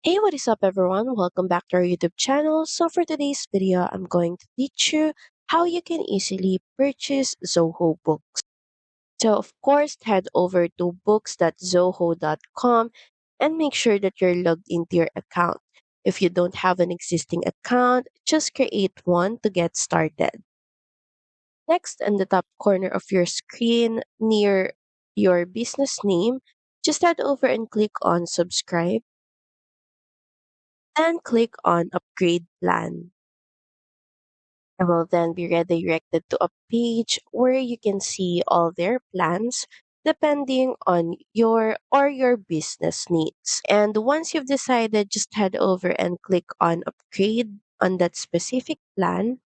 Hey, what is up, everyone? Welcome back to our YouTube channel. So, for today's video, I'm going to teach you how you can easily purchase Zoho Books. So, of course, head over to books.zoho.com and make sure that you're logged into your account. If you don't have an existing account, just create one to get started. Next, in the top corner of your screen near your business name, just head over and click on subscribe and click on upgrade plan. I will then be redirected to a page where you can see all their plans depending on your business needs. And once you've decided, just head over and click on upgrade on that specific plan.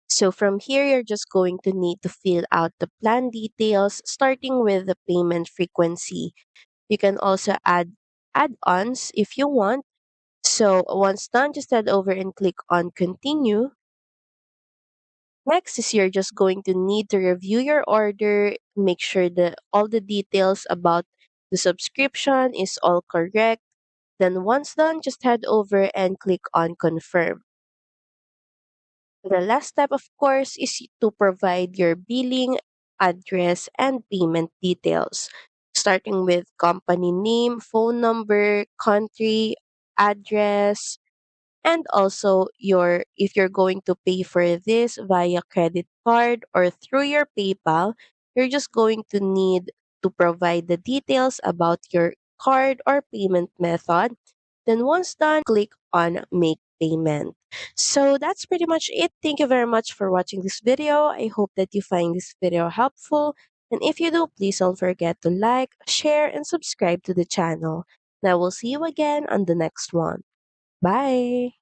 So from here, you're just going to need to fill out the plan details, starting with the payment frequency. You can also add add-ons if you want. So once done, just head over and click on continue. Next is you're just going to need to review your order, make sure that all the details about the subscription is all correct. Then once done, just head over and click on confirm. The last step, of course, is to provide your billing, address, and payment details, starting with company name, phone number, country, address, and also your if you're going to pay for this via credit card or through your PayPal, you're just going to need to provide the details about your card or payment method. Then once done, click on make payment. So that's pretty much it. Thank you very much for watching this video. I hope that you find this video helpful. And if you do, please don't forget to like, share, and subscribe to the channel. Now we'll see you again on the next one. Bye.